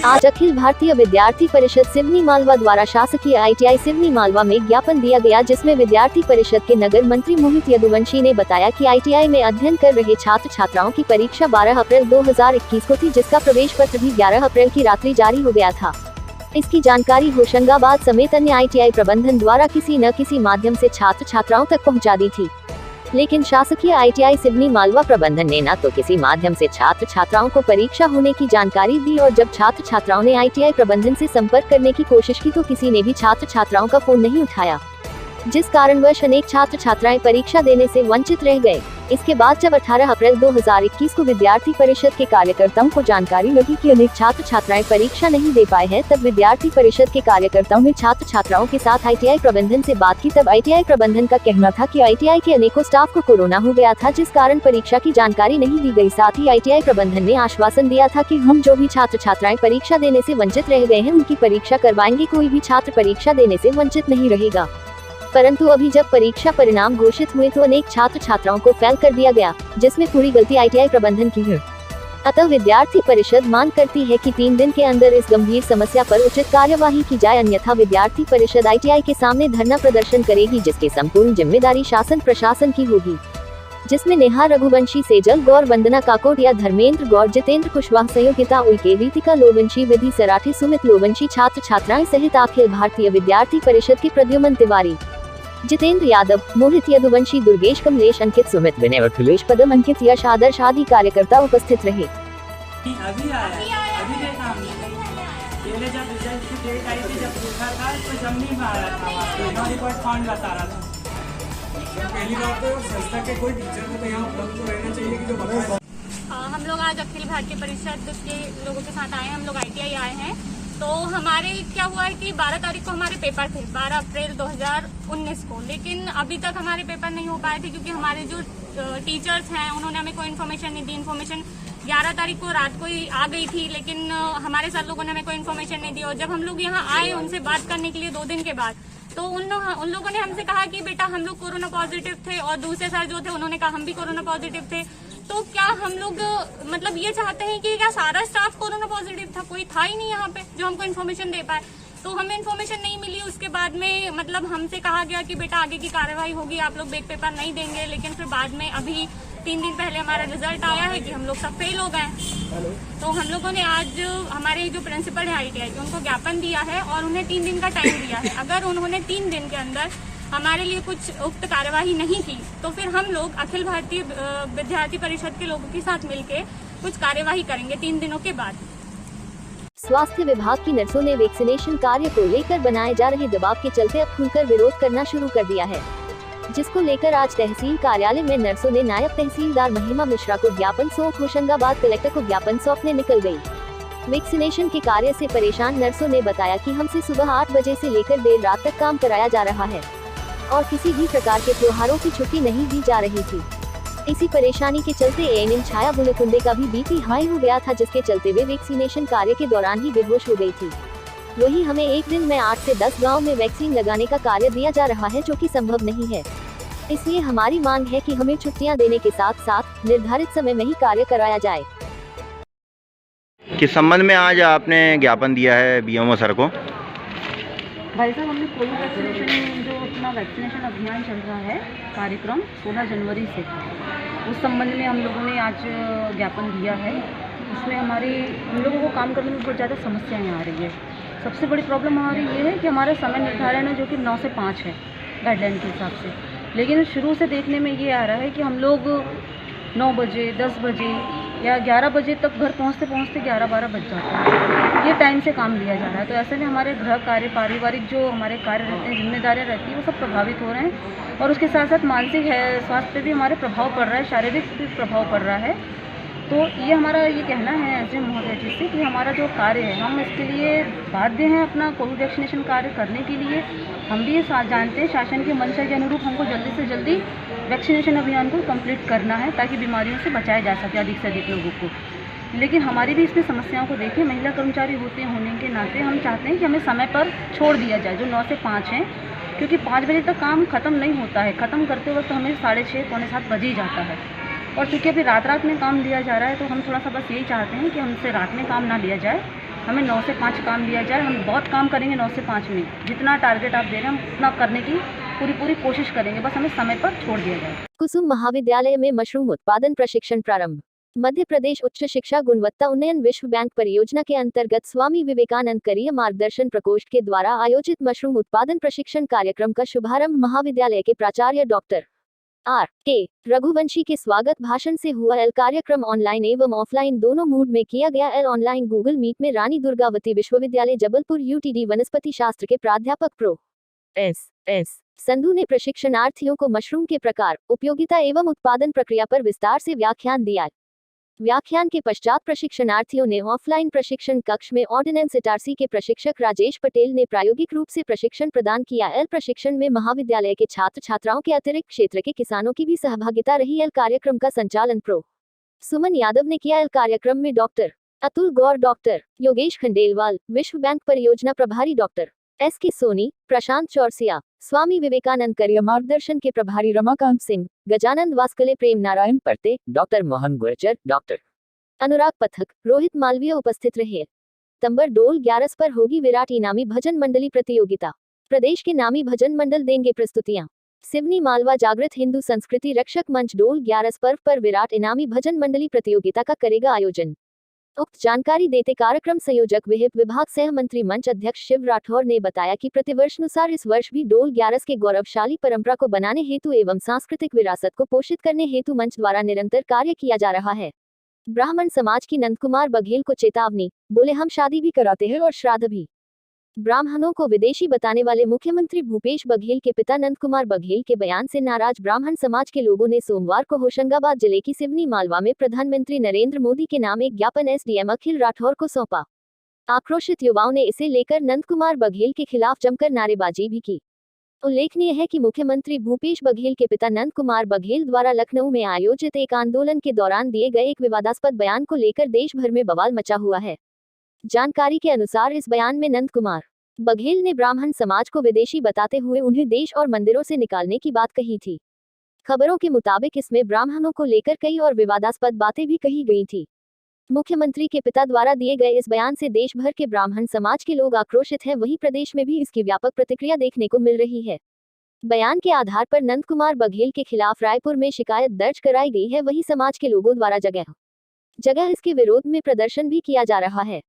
आज अखिल भारतीय विद्यार्थी परिषद सिवनी मालवा द्वारा शासकीय ITI सिवनी मालवा में ज्ञापन दिया गया, जिसमें विद्यार्थी परिषद के नगर मंत्री मोहित यदुवंशी ने बताया कि ITI में अध्ययन कर रहे छात्र छात्राओं की परीक्षा 12 अप्रैल 2021 को थी, जिसका प्रवेश पत्र भी 11 अप्रैल की रात्रि जारी हो गया था। इसकी जानकारी होशंगाबाद समेत अन्य ITI प्रबंधन द्वारा किसी न किसी माध्यम से छात्र छात्राओं तक पहुँचा दी थी, लेकिन शासकीय ITI सिवनी मालवा प्रबंधन ने न तो किसी माध्यम से छात्र छात्राओं को परीक्षा होने की जानकारी दी, और जब छात्र छात्राओं ने ITI प्रबंधन से संपर्क करने की कोशिश की तो किसी ने भी छात्र छात्राओं का फोन नहीं उठाया, जिस कारणवश अनेक छात्र छात्राएं परीक्षा देने से वंचित रह गए। इसके बाद जब 18 अप्रैल 2021 को विद्यार्थी परिषद के कार्यकर्ताओं को जानकारी लगी कि अनेक छात्र छात्राएं परीक्षा नहीं दे पाए हैं, तब विद्यार्थी परिषद के कार्यकर्ताओं ने छात्र छात्राओं के साथ ITI प्रबंधन से बात की। तब ITI प्रबंधन का कहना था कि ITI के अनेकों स्टाफ को कोरोना हो गया था, जिस कारण परीक्षा की जानकारी नहीं दी गई। साथ ही ITI प्रबंधन ने आश्वासन दिया था कि हम जो भी छात्र छात्राएं परीक्षा देने से वंचित रह गए हैं उनकी परीक्षा करवाएंगे, कोई भी छात्र परीक्षा देने से वंचित नहीं रहेगा। परंतु अभी जब परीक्षा परिणाम घोषित हुए तो अनेक छात्र छात्राओं को फेल कर दिया गया, जिसमें पूरी गलती ITI प्रबंधन की है। अतः विद्यार्थी परिषद मांग करती है कि 3 दिन के अंदर इस गंभीर समस्या पर उचित कार्यवाही की जाए, अन्यथा विद्यार्थी परिषद ITI के सामने धरना प्रदर्शन करेगी, जिसकी संपूर्ण जिम्मेदारी शासन प्रशासन की होगी, जिसमें नेहा रघुवंशी, सेजल गौर, वंदना काकोटिया, धर्मेंद्र गौर, जितेंद्र कुशवाहा, संयोगिता उइके, रीतिका लोवंशी, विधि सराठी, सुमित लोवंशी, छात्र छात्राएं सहित अखिल भारतीय विद्यार्थी परिषद के प्रद्युमन तिवारी, जितेंद्र यादव, मोहित यदुवंशी, दुर्गेश, कमलेश, अंकित, सुमित, विनय, अखिलेश, पदम, अंकित, यश, आदर्श आदि कार्यकर्ता उपस्थित रहे। अभी देखा हमने पहले जब रिजल्ट की डेट आई थी, जब देखा था तो जब नहीं आया था, रिकॉर्ड फाउंड बता रहा था। पहली बात तो संस्था के कोई टीचर को तो यहाँ उपलब्ध तो रहना चाहिए कि जो बताए। हम लोग आज अखिल भारतीय परिषद के लोगों के साथ आए हैं, हम लोग ITI आए हैं। तो हमारे क्या हुआ है कि 12 तारीख को हमारे पेपर थे, 12 अप्रैल 2019 को, लेकिन अभी तक हमारे पेपर नहीं हो पाए थे क्योंकि हमारे जो टीचर्स हैं उन्होंने हमें कोई इन्फॉर्मेशन नहीं दी। इन्फॉर्मेशन 11 तारीख को रात को ही आ गई थी, लेकिन हमारे साथ लोगों ने हमें कोई इन्फॉर्मेशन नहीं दी। और जब हम लोग यहाँ आए उनसे बात करने के लिए 2 दिन के बाद, तो उन लोगों ने हमसे कहा कि बेटा हम लोग कोरोना पॉजिटिव थे, और दूसरे सर जो थे उन्होंने कहा हम भी कोरोना पॉजिटिव थे। तो क्या हम लोग मतलब ये चाहते हैं कि क्या सारा स्टाफ कोरोना पॉजिटिव था? कोई था ही नहीं यहाँ पे जो हमको इन्फॉर्मेशन दे पाए। तो हमें इन्फॉर्मेशन नहीं मिली। उसके बाद में मतलब हमसे कहा गया कि बेटा आगे की कार्रवाई होगी, आप लोग बैक पेपर नहीं देंगे। लेकिन फिर बाद में अभी 3 दिन पहले हमारा रिजल्ट आया है कि हम लोग सब फेल हो गए। तो हम लोगों ने आज हमारे जो प्रिंसिपल है ITI के, उनको ज्ञापन दिया है और उन्हें 3 दिन का टाइम दिया है। अगर उन्होंने 3 दिन के अंदर हमारे लिए कुछ उक्त कार्यवाही नहीं की तो फिर हम लोग अखिल भारतीय विद्यार्थी परिषद के लोगों के साथ मिलकर कुछ कार्यवाही करेंगे 3 दिनों के बाद। स्वास्थ्य विभाग की नर्सों ने वैक्सीनेशन कार्य को लेकर बनाए जा रहे दबाव के चलते अब खुलकर विरोध करना शुरू कर दिया है, जिसको लेकर आज तहसील कार्यालय में नर्सों ने नायब तहसीलदार महिमा मिश्रा को ज्ञापन सौंप होशंगाबाद कलेक्टर को ज्ञापन सौंपने निकल गयी। वैक्सीनेशन के कार्य से परेशान नर्सों ने बताया कि हमसे सुबह 8 बजे से लेकर देर रात तक काम कराया जा रहा है और किसी भी प्रकार के त्योहारों की छुट्टी नहीं दी जा रही थी। इसी परेशानी के चलते ANM छाया बुलकुंडे का भी BP हाई हो गया था, जिसके चलते वे वैक्सीनेशन कार्य के दौरान ही बेहोश हो गई थी। वही हमें एक दिन में 8 से 10 गांव में वैक्सीन लगाने का कार्य दिया जा रहा है, जो कि संभव नहीं है। इसलिए हमारी मांग है कि हमें छुट्टियां देने के साथ साथ निर्धारित समय में ही कार्य कराया जाए। किस संबंध में आज आपने ज्ञापन दिया है BMO सर को? भाई साहब, हमने कोविड वैक्सीनेशन जो अपना वैक्सीनेशन अभियान चल रहा है कार्यक्रम 16 जनवरी से, उस संबंध में हम लोगों ने आज ज्ञापन दिया है। उसमें हम लोगों को काम करने में बहुत ज़्यादा समस्याएं आ रही है। सबसे बड़ी प्रॉब्लम हमारी ये है कि हमारा समय निर्धारण है जो कि 9 से 5 है गाइडलाइन के हिसाब से, लेकिन शुरू से देखने में ये आ रहा है कि हम लोग 9 बजे, 10 बजे या 11 बजे तक घर पहुंचते पहुंचते 11-12 बज जाते हैं। ये टाइम से काम लिया जा रहा है। तो ऐसे में हमारे गृह कार्य, पारिवारिक जो हमारे कार्य रहते हैं, जिम्मेदारियां रहती हैं, वो सब प्रभावित हो रहे हैं। और उसके साथ साथ मानसिक स्वास्थ्य पे भी हमारे प्रभाव पड़ रहा है, शारीरिक भी प्रभाव पड़ रहा है। तो ये हमारा ये कहना है SDM महोदय जी से कि हमारा जो कार्य है, हम इसके लिए बाध्य हैं अपना कोविड वैक्सीनेशन कार्य करने के लिए। हम भी ये जानते हैं शासन के मंशा के अनुरूप हमको जल्दी से जल्दी वैक्सीनेशन अभियान को कंप्लीट करना है, ताकि बीमारियों से बचाया जा सके अधिक से अधिक लोगों को। लेकिन हमारी भी इसमें समस्याओं को देखें, महिला कर्मचारी होने के नाते हम चाहते हैं कि हमें समय पर छोड़ दिया जाए, जो 9 से 5 है, क्योंकि 5 बजे तक काम ख़त्म नहीं होता है। ख़त्म करते वक्त हमें 6:30 पौने 7 बज ही जाता है। और चूँकि अभी रात में काम लिया जा रहा है, तो हम थोड़ा सा बस यही चाहते हैं कि हमसे रात में काम ना लिया जाए हमें 9 से 5 काम दिया जाए। हम बहुत काम करेंगे 9 से 5 में, जितना टारगेट आप दे रहे हैं हम उतना करने की पूरी कोशिश करेंगे, बस हमें समय पर छोड़ दिया जाए। कुसुम महाविद्यालय में मशरूम उत्पादन प्रशिक्षण प्रारंभ। मध्य प्रदेश उच्च शिक्षा गुणवत्ता उन्नयन विश्व बैंक परियोजना के अंतर्गत स्वामी विवेकानंद करियर मार्गदर्शन प्रकोष्ठ के द्वारा आयोजित मशरूम उत्पादन प्रशिक्षण कार्यक्रम का शुभारंभ महाविद्यालय के प्राचार्य डॉक्टर R.K. रघुवंशी के स्वागत भाषण से हुआ। कार्यक्रम ऑनलाइन एवं ऑफलाइन दोनों मोड में किया गया। ऑनलाइन गूगल मीट में रानी दुर्गावती विश्वविद्यालय जबलपुर UTD वनस्पति शास्त्र के प्राध्यापक प्रो S. संधू ने प्रशिक्षणार्थियों को मशरूम के प्रकार, उपयोगिता एवं उत्पादन प्रक्रिया पर विस्तार से व्याख्यान दिया। व्याख्यान के पश्चात प्रशिक्षणार्थियों ने ऑफलाइन प्रशिक्षण कक्ष में ऑर्डिनेंस इटारसी के प्रशिक्षक राजेश पटेल ने प्रायोगिक रूप से प्रशिक्षण प्रदान किया। प्रशिक्षण में महाविद्यालय के छात्र छात्राओं के अतिरिक्त क्षेत्र के किसानों की भी सहभागिता रही। कार्यक्रम का संचालन प्रो सुमन यादव ने किया। कार्यक्रम में डॉक्टर अतुल गौर, डॉक्टर योगेश खंडेलवाल, विश्व बैंक परियोजना प्रभारी डॉक्टर S.K. सोनी, प्रशांत चौरसिया, स्वामी विवेकानंद करियर मार्गदर्शन के प्रभारी रमाकांत सिंह, गजानंद वास्कले, प्रेम नारायण परते, डॉक्टर मोहन गुर्जर, डॉक्टर अनुराग पथक, रोहित मालवीय उपस्थित रहे। सितंबर डोल 11 पर होगी विराट इनामी भजन मंडली प्रतियोगिता। प्रदेश के नामी भजन मंडल देंगे प्रस्तुतियां। सिवनी मालवा जागृत हिंदू संस्कृति रक्षक मंच डोल 11 पर्व पर विराट इनामी भजन मंडली प्रतियोगिता का करेगा आयोजन। उक्त जानकारी देते कार्यक्रम संयोजक विहिप विभाग सह मंत्री मंच अध्यक्ष शिव राठौर ने बताया कि प्रतिवर्षानुसार इस वर्ष भी डोल 11 के गौरवशाली परंपरा को बनाने हेतु एवं सांस्कृतिक विरासत को पोषित करने हेतु मंच द्वारा निरंतर कार्य किया जा रहा है। ब्राह्मण समाज की नंदकुमार बघेल को चेतावनी, बोले हम शादी भी कराते हैं और श्राद्ध भी। ब्राह्मणों को विदेशी बताने वाले मुख्यमंत्री भूपेश बघेल के पिता नंदकुमार बघेल के बयान से नाराज ब्राह्मण समाज के लोगों ने सोमवार को होशंगाबाद जिले की सिवनी मालवा में प्रधानमंत्री नरेंद्र मोदी के नाम एक ज्ञापन SDM अखिल राठौर को सौंपा। आक्रोशित युवाओं ने इसे लेकर नंदकुमार बघेल के खिलाफ जमकर नारेबाजी भी की। उल्लेखनीय है कि मुख्यमंत्री भूपेश बघेल के पिता नंद कुमार बघेल द्वारा लखनऊ में आयोजित एक आंदोलन के दौरान दिए गए एक विवादास्पद बयान को लेकर देश भर में बवाल मचा हुआ है। जानकारी के अनुसार इस बयान में नंद कुमार बघेल ने ब्राह्मण समाज को विदेशी बताते हुए उन्हें देश और मंदिरों से निकालने की बात कही थी। खबरों के मुताबिक इसमें ब्राह्मणों को लेकर कई और विवादास्पद बातें भी कही गई थी। मुख्यमंत्री के पिता द्वारा दिए गए इस बयान से देश भर के ब्राह्मण समाज के लोग आक्रोशित हैं, वहीं प्रदेश में भी इसकी व्यापक प्रतिक्रिया देखने को मिल रही है। बयान के आधार पर नंद कुमार बघेल के खिलाफ रायपुर में शिकायत दर्ज कराई गई है, वहीं समाज के लोगों द्वारा जगह जगह इसके विरोध में प्रदर्शन भी किया जा रहा है।